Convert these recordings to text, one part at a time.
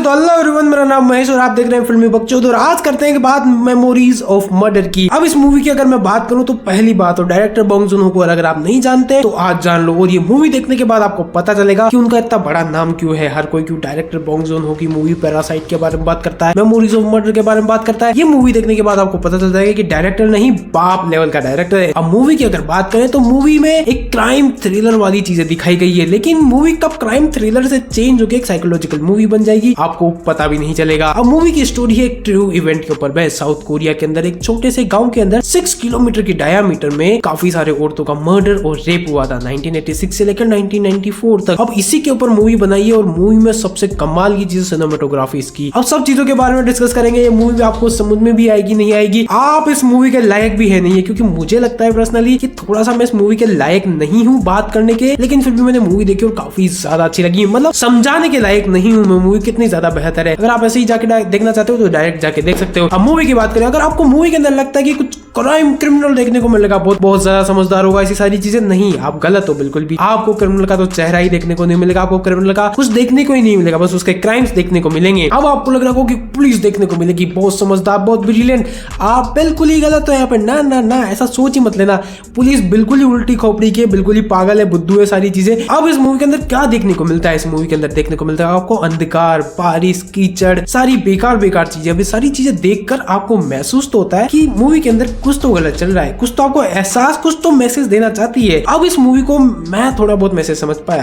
तो अल्लाह एवरीवन, मेरा नाम महेश और आप देख रहे हैं फिल्मी बकचोद। और आज करते हैं बात मेमोरीज ऑफ मर्डर की। अब इस मूवी की अगर मैं बात करूं तो पहली बात तो डायरेक्टर बॉन्ग जून-हो को अगर आप नहीं जानते तो आज जान लो, और ये मूवी देखने के बाद आपको पता चलेगा कि उनका इतना बड़ा नाम क्यों है। हर कोई क्यों डायरेक्टर बॉन्ग जून-हो की मूवी पैरासाइट के बारे में बात करता है, मेमोरीज ऑफ मर्डर के बारे में बात करता है। ये मूवी देखने के बाद आपको पता चल जाएगा कि डायरेक्टर नहीं, बाप लेवल का डायरेक्टर है। अब मूवी की अगर बात करें तो मूवी में एक क्राइम थ्रिलर वाली चीजें दिखाई गई है, लेकिन मूवी कब क्राइम थ्रिलर से चेंज होकर एक साइकोलॉजिकल मूवी बन जाएगी आपको पता भी नहीं चलेगा। अब मूवी की स्टोरी है एक ट्रू इवेंट के ऊपर बेस्ड। साउथ कोरिया के अंदर एक छोटे से गांव के अंदर 6 किलोमीटर की डायामीटर में काफी सारे औरतों का मर्डर और रेप हुआ था 1986 से लेकर 1994 तक। अब इसी के ऊपर मूवी बनाई है और मूवी में सबसे कमाल की चीज सिनेमेटोग्राफी इसकी। अब सब चीजों के बारे में डिस्कस करेंगे। ये मूवी आपको समझ में भी आएगी नहीं आएगी, आप इस मूवी के लायक भी है नहीं है, क्योंकि मुझे लगता है पर्सनली कि थोड़ा सा मैं इस मूवी के लायक नहीं हूँ बात करने के, लेकिन फिर भी मैंने मूवी देखी और काफी ज्यादा अच्छी लगी। मतलब समझाने के लायक नहीं हूँ मैं मूवी कितनी ज्यादा बेहतर है। अगर आप ऐसे ही जाके देखना चाहते हो तो डायरेक्ट जाके देख सकते हो। अब मूवी की बात करें, अगर आपको मूवी के अंदर लगता है कि कुछ क्राइम क्रिमिनल देखने को मिलेगा, बहुत ज्यादा समझदार होगा, ऐसी सारी चीजें, नहीं, आप गलत हो बिल्कुल भी। आपको क्रिमिनल का तो चेहरा ही देखने को नहीं मिलेगा, आपको क्रिमिनल का कुछ देखने को ही नहीं मिलेगा, बस उसके क्राइम्स देखने को मिलेंगे। अब आपको लग रहा होगा कि पुलिस देखने को मिलेगी, बहुत समझदार, बहुत ब्रिलियंट, आप बिल्कुल ही गलत हो यहाँ पे। ना ना ना, ऐसा सोच ही मत लेना। पुलिस बिल्कुल ही उल्टी खोपड़ी की, बिल्कुल ही पागल है, बुद्धू है, सारी चीजें। अब इस मूवी के अंदर क्या देखने को मिलता है? इस मूवी के अंदर देखने को मिलता है आपको अंधकार, बारिश, कीचड़, सारी बेकार चीजें। अब सारी चीजें देखकर आपको महसूस तो होता है कि मूवी के अंदर कुछ तो गलत चल रहा है, कुछ तो आपको एहसास, कुछ तो मैसेज देना चाहती है। अब इस मूवी को मैं थोड़ा बहुत मैसेज समझ पाया।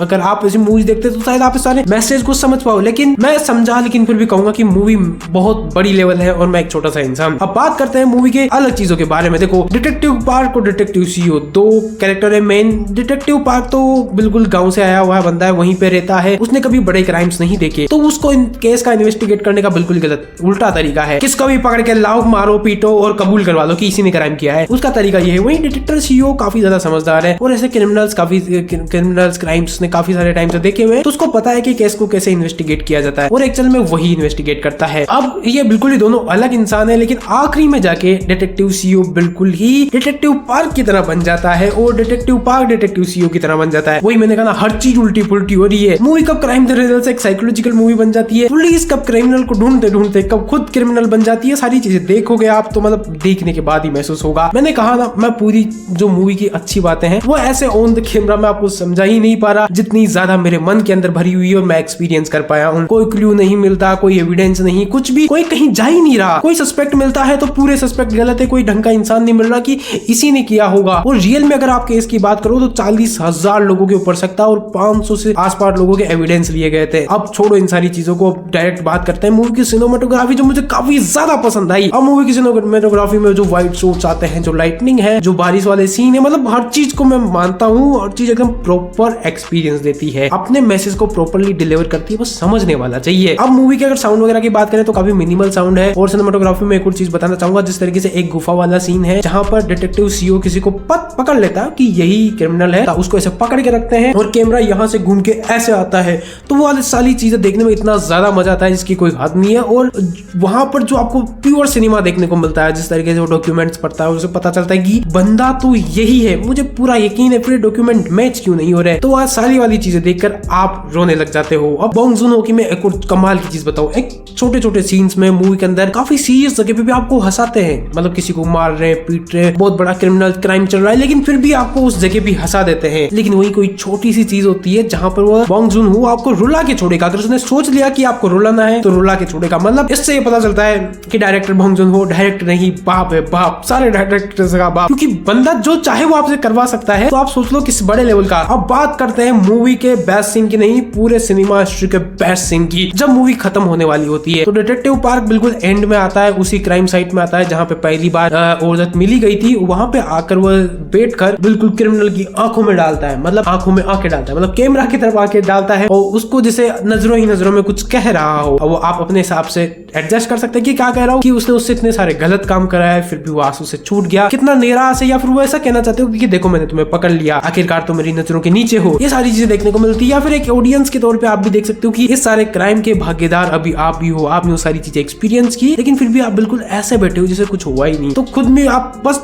अगर आप इस मूवी देखते तो शायद आप इस सारे मैसेज को समझ पाओ, लेकिन मैं समझा, लेकिन फिर भी कहूंगा कि मूवी बहुत बड़ी लेवल है और मैं एक छोटा सा इंसान। अब बात करते हैं मूवी के अलग चीजों के बारे में। देखो, डिटेक्टिव पार्क और डिटेक्टिव सीओ, दो कैरेक्टर है मेन। डिटेक्टिव पार्क तो बिल्कुल गाँव से आया हुआ बंदा है, वहीं पे रहता है, उसने कभी बड़े क्राइम्स नहीं देखे, तो उसको केस का इन्वेस्टिगेट करने का बिल्कुल गलत उल्टा तरीका है। किसको भी पकड़ के लाओ, मारो, पीटो और कबूल करवा लो कि इसी ने क्राइम किया है, उसका तरीका ये है। वही डिटेक्टर सीओ काफी ज्यादा समझदार है और ऐसे क्रिमिनल्स क्राइम्स ने काफी सारे टाइम से देखे हुए, तो उसको पता है कि केस को कैसे इन्वेस्टिगेट किया जाता है और एक्चुअल में वही इन्वेस्टिगेट करता है। अब ये बिल्कुल ही दोनों अलग इंसान है, लेकिन आखिरी में जाके डिटेक्टिव सीओ बिल्कुल ही डिटेक्टिव पार्क की तरह बन जाता है और डिटेक्टिव पार्क डिटेक्टिव सीओ की तरह बन जाता है। वही मैंने कहा ना, हर चीज उल्टी पुल्टी हो रही है। मूवी कब क्राइम थ्रिलर से एक साइकोलॉजिकल मूवी बन जाती है, पुलिस कब क्रिमिनल को ढूंढते ढूंढते कब खुद क्रिमिनल बन जाती है, सारी चीजें देखोगे आप तो मतलब देखने के बाद ही महसूस होगा। मैंने कहा ना, मैं पूरी जो मूवी की अच्छी बातें हैं वो ऐसे ऑन द कैमरा में आपको समझा ही नहीं पा रहा, जितनी ज्यादा मेरे मन के अंदर भरी हुई है और मैं एक्सपीरियंस कर पाया हूँ। कोई क्लू नहीं मिलता, कोई एविडेंस नहीं, कुछ भी, कोई कहीं जा ही नहीं रहा। कोई सस्पेक्ट मिलता है तो पूरे सस्पेक्ट गलत है, कोई ढंग का इंसान नहीं मिल रहा कि इसी ने किया होगा। और रियल में अगर आप केस की बात करो तो 40,000 लोगों के ऊपर सकता और 500 से आसपास लोगों के एविडेंस लिए गए थे। अब छोड़ो इन सारी चीजों को, डायरेक्ट बात करते हैं मूवी की सिनेमेटोग्राफी, जो मुझे काफी ज्यादा पसंद आई। अब मूवी की सिनेमेटोग्राफी में जो व्हाइट शॉट्स आते हैं, जो लाइटनिंग है, जो बारिश वाले सीन है, मतलब हर चीज को मैं मानता हूँ, हर चीज एकदम प्रॉपर एक्सपीरियंस देती है, अपने मैसेज को प्रॉपरली डिलीवर करती है, बस समझने वाला चाहिए। अब मूवी के अगर साउंड वगैरह की बात करें तो काफी मिनिमल साउंड है। और सिनेमेटोग्राफी में एक और चीज बताना चाहूंगा, जिस तरीके से एक गुफा वाला सीन है जहां पर डिटेक्टिव सीओ किसी को पकड़ लेता कि यही क्रिमिनल है, उसको ऐसे पकड़ के रखते हैं और कैमरा यहाँ से घूम के ऐसे आता है, तो वो वाली सारी चीजें देखने में इतना ज्यादा मजा आता है जिसकी कोई हद नहीं है। और वहां पर जो आपको प्योर सिनेमा देखने को मिलता है, जिस तरीके से वो डॉक्यूमेंट्स पढ़ता है, उसे पता चलता है कि बंदा तो यही है, मुझे पूरा यकीन है, फिर डॉक्यूमेंट मैच क्यों नहीं हो रहे। तो आज सारी वाली चीजें देखकर आप रोने लग जाते हो। अब बॉन्ग जून-हो की मैं एक और कमाल की चीज बताऊं, एक छोटे छोटे सीन्स में मूवी के अंदर काफी सीरियस जगह पे भी आपको हंसाते हैं, मतलब किसी को मार रहे हैं, पीट रहे हैं, बहुत बड़ा क्रिमिनल क्राइम चल रहा है, लेकिन फिर भी आपको उस जगह भी हंसा देते हैं। लेकिन वही कोई छोटी सी चीज होती है जहां पर वो बॉन्ग जून-हो आपको रुला के छोड़ेगा। अगर उसने सोच लिया कि आपको रुलाना है तो रुला के छोड़ेगा। मतलब इससे ये पता चलता है कि डायरेक्टर बॉन्ग जून-हो डायरेक्टर नहीं, बाप है, बाप, सारे डायरेक्टर्स का बाप, क्योंकि बंदा जो चाहे वो आपसे करवा सकता है। तो आप सोच लो किस बड़े लेवल का। अब बात करते हैं मूवी के बेस्ट सीन की, नहीं पूरे सिनेमा हिस्ट्री के बेस्ट सीन की, जब मूवी खत्म होने वाली होती है। तो डिटेक्टिव पार्क बिल्कुल एंड में आता है, उसी क्राइम साइट में आता है जहां पे पहली बार औरत मिली गई थी। वहां पे आकर वो बैठकर बिल्कुल क्रिमिनल की आंखों में डालता है, मतलब आंखों में आंखें डालता है, मतलब कैमरा की तरफ आंखें डालता है और उसको जैसे नजरों ही नजरों में कुछ कह रहा हो। वो आप अपने हिसाब से एडजस्ट कर सकते हैं कि क्या कह रहा हो, कि उसने उससे इतने सारे गलत काम कराया है, फिर भी वो आंसू से छूट गया, कितना निराश है, या फिर वो ऐसा कहना चाहते हो कि देखो मैंने तुम्हें पकड़ लिया, आखिरकार तो मेरी नजरों के नीचे हो। ये सारी चीजें देखने को मिलती है। या फिर एक ऑडियंस के तौर पे आप भी देख सकते हो कि इस सारे क्राइम के भागीदार अभी आप भी हो, आपने वो सारी चीजें एक्सपीरियंस की, लेकिन फिर भी आप बिल्कुल ऐसे बैठे हो जैसे कुछ हुआ ही नहीं। तो खुद में आप बस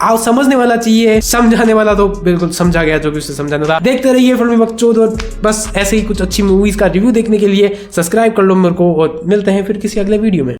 आओ समझने वाला चाहिए, समझाने वाला तो बिल्कुल समझा गया जो भी उसे समझाना था। देखते रहिए फिल्मी बकचोद और बस ऐसे ही कुछ अच्छी मूवीज का रिव्यू देखने के लिए सब्सक्राइब कर लो मेरे को और मिलते हैं फिर किसी अगले वीडियो में।